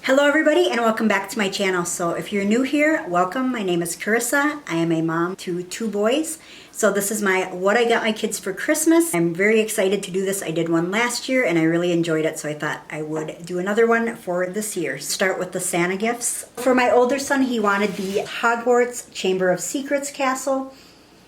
Hello everybody and welcome back to my channel. So if you're new here, welcome. My name is Carissa. I am a mom to two boys. So this is my what I got my kids for Christmas. I'm very excited to do this. I did one last year and I really enjoyed it, so I thought I would do another one for this year. Start with the Santa gifts. For my older son, he wanted the Hogwarts Chamber of Secrets castle,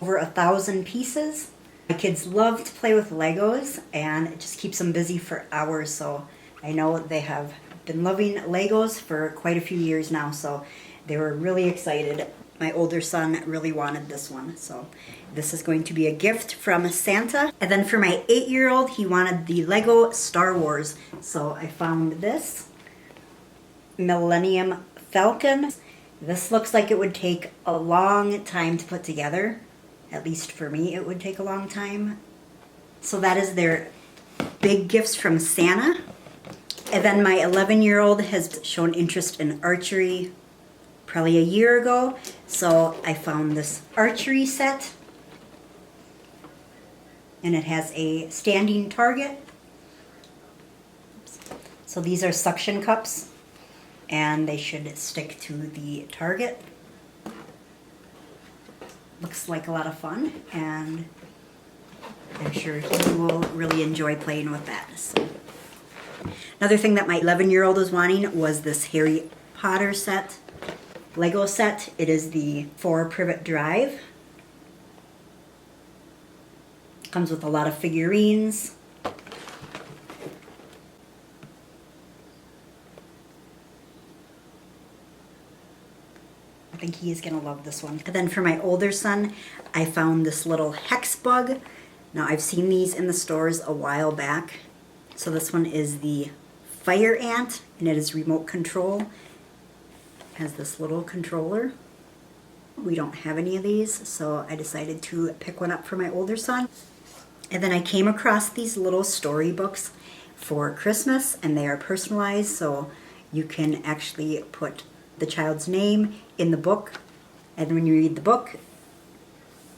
over 1,000 pieces. My kids love to play with Legos and it just keeps them busy for hours, so I know they have been loving Legos for quite a few years now, so they were really excited. My older son really wanted this one, so this is going to be a gift from Santa. And then for my 8-year-old, he wanted the Lego Star Wars, so I found this Millennium Falcon. This looks like it would take a long time to put together. At least for me, it would take a long time. So that is their big gifts from Santa. And then my 11-year-old has shown interest in archery probably a year ago. So I found this archery set. And it has a standing target. So these are suction cups. And they should stick to the target. Looks like a lot of fun. And I'm sure he will really enjoy playing with that. So. Another thing that my 11-year-old was wanting was this Harry Potter set, Lego set. It is the 4-privet drive. Comes with a lot of figurines. I think he is going to love this one. And then for my older son, I found this little hex bug. Now I've seen these in the stores a while back. So this one is the Fire Ant, and it is remote control. It has this little controller. We don't have any of these, so I decided to pick one up for my older son. And then I came across these little storybooks for Christmas, and they are personalized, so you can actually put the child's name in the book, and when you read the book,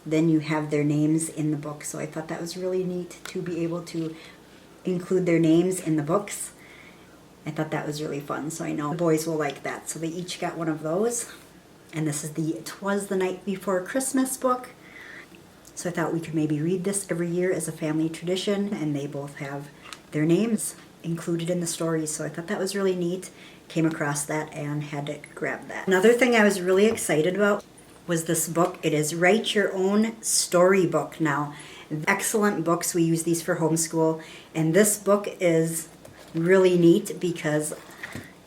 then you have their names in the book. So I thought that was really neat to be able to include their names in the books. I thought that was really fun, so I know the boys will like that. So they each got one of those. And this is the 'Twas the Night Before Christmas book. So I thought we could maybe read this every year as a family tradition, and they both have their names included in the stories. So I thought that was really neat. Came across that and had to grab that. Another thing I was really excited about was this book. It is Write Your Own Storybook. Now, excellent books. We use these for homeschool, and this book is really neat because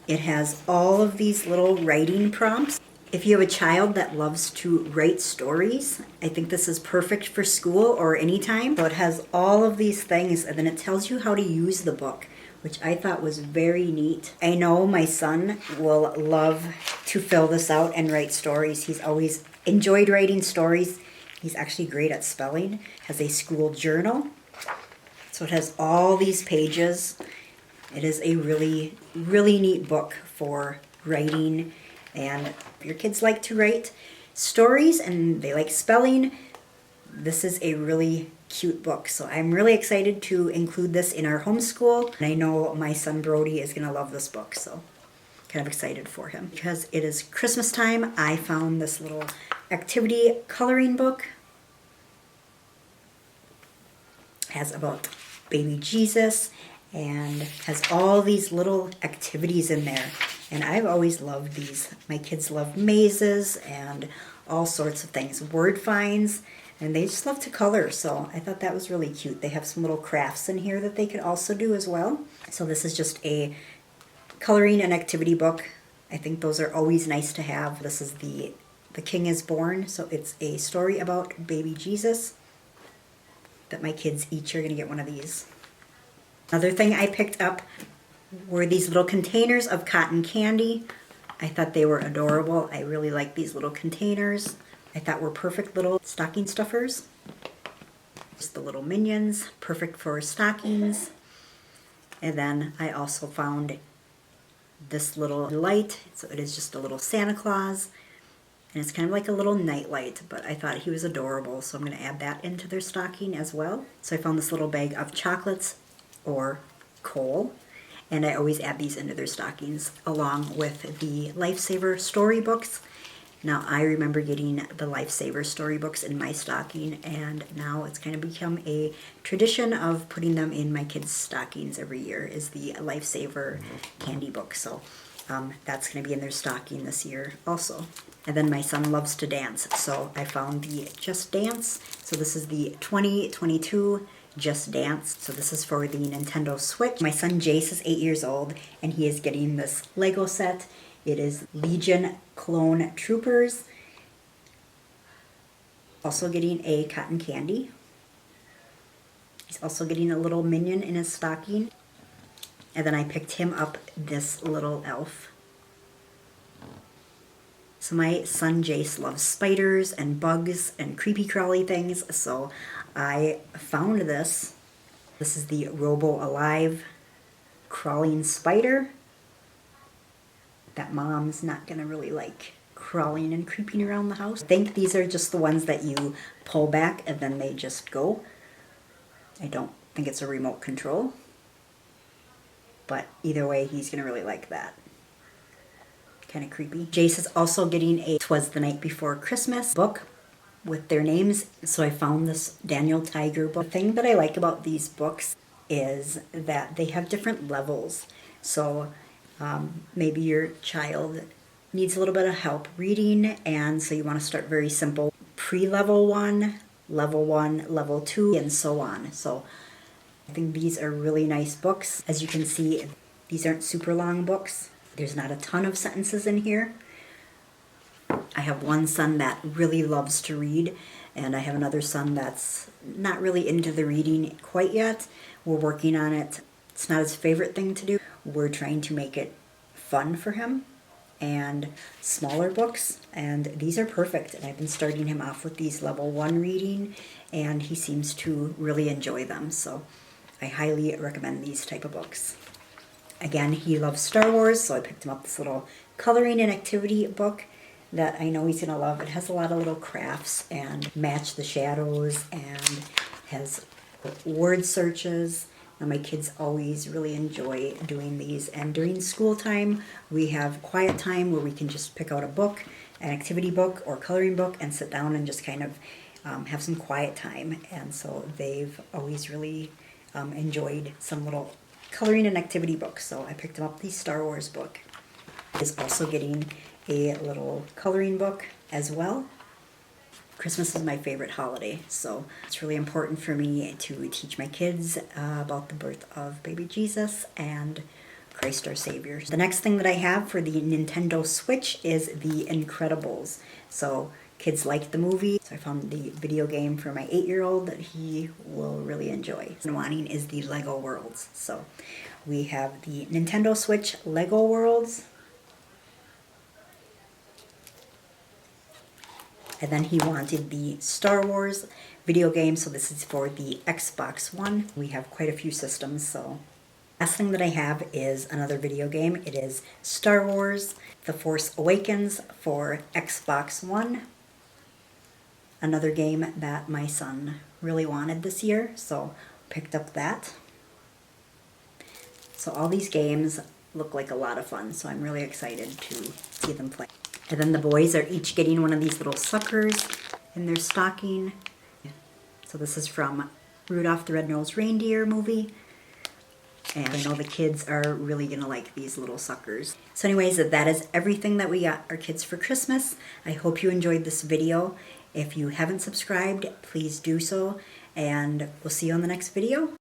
it has all of these little writing prompts. If you have a child that loves to write stories, I think this is perfect for school or anytime. So it has all of these things, and then it tells you how to use the book, which I thought was very neat. I know my son will love to fill this out and write stories. He's always enjoyed writing stories. He's actually great at spelling. Has a school journal. So it has all these pages. It is a really, really neat book for writing. And if your kids like to write stories and they like spelling, this is a really cute book. So I'm really excited to include this in our homeschool. And I know my son Brody is going to love this book, so kind of excited for him. Because it is Christmas time, I found this little activity coloring book. It has about baby Jesus and has all these little activities in there. And I've always loved these. My kids love mazes and all sorts of things, word finds. And they just love to color, so I thought that was really cute. They have some little crafts in here that they could also do as well. So this is just a coloring and activity book. I think those are always nice to have. This is the King is Born, so it's a story about baby Jesus. That my kids each are going to get one of these. Another thing I picked up were these little containers of cotton candy. I thought they were adorable. I really like these little containers. I thought were perfect little stocking stuffers. Just the little minions, perfect for stockings. And then I also found this little light. So it is just a little Santa Claus. And it's kind of like a little night light, but I thought he was adorable, so I'm going to add that into their stocking as well. So I found this little bag of chocolates or coal. and I always add these into their stockings along with the Lifesaver storybooks. Now I remember getting the Lifesaver storybooks in my stocking, and now it's kind of become a tradition of putting them in my kids' stockings every year, is the Lifesaver candy book. So that's going to be in their stocking this year also. And then my son loves to dance, so I found the Just Dance. So this is the 2022 Just Dance. So this is for the Nintendo Switch. My son Jace is 8 years old, and he is getting this Lego set. It is Legion Clone Troopers. Also getting a cotton candy. He's also getting a little minion in his stocking. And then I picked him up this little elf. So my son Jace loves spiders and bugs and creepy crawly things, so I found this. This is the Robo Alive crawling spider that mom's not gonna really like crawling and creeping around the house. I think these are just the ones that you pull back and then they just go. I don't think it's a remote control, but either way, he's gonna really like that. Kind of creepy. Jace is also getting a 'Twas the Night Before Christmas book with their names. So I found this Daniel Tiger book. The thing that I like about these books is that they have different levels. So maybe your child needs a little bit of help reading, and so you want to start very simple. Pre-level 1, level 1, level 2, and so on. So I think these are really nice books. As you can see, these aren't super long books. There's not a ton of sentences in here. I have one son that really loves to read, and I have another son that's not really into the reading quite yet. We're working on it. It's not his favorite thing to do. We're trying to make it fun for him, and smaller books, and these are perfect. And I've been starting him off with these level 1 reading, and he seems to really enjoy them. So I highly recommend these type of books. Again, he loves Star Wars, so I picked him up this little coloring and activity book that I know he's going to love. It has a lot of little crafts and match the shadows and has word searches. Now my kids always really enjoy doing these, and during school time we have quiet time where we can just pick out a book, an activity book or coloring book, and sit down and just kind of have some quiet time. And so they've always really enjoyed some little coloring and activity books. So I picked him up the Star Wars book. He's also getting a little coloring book as well. Christmas is my favorite holiday, so it's really important for me to teach my kids about the birth of baby Jesus and Christ our Savior. The next thing that I have for the Nintendo Switch is The Incredibles. So kids like the movie, so I found the video game for my 8-year-old that he will really enjoy. And wanting is the Lego Worlds. So we have the Nintendo Switch Lego Worlds. And then he wanted the Star Wars video game, so this is for the Xbox One. We have quite a few systems, so. Last thing that I have is another video game. It is Star Wars The Force Awakens for Xbox One. Another game that my son really wanted this year, so picked up that. So all these games look like a lot of fun, so I'm really excited to see them play. And then the boys are each getting one of these little suckers in their stocking. So this is from Rudolph the Red-Nosed Reindeer movie. And I know the kids are really gonna like these little suckers. So anyways, that is everything that we got our kids for Christmas. I hope you enjoyed this video. If you haven't subscribed, please do so. And we'll see you on the next video.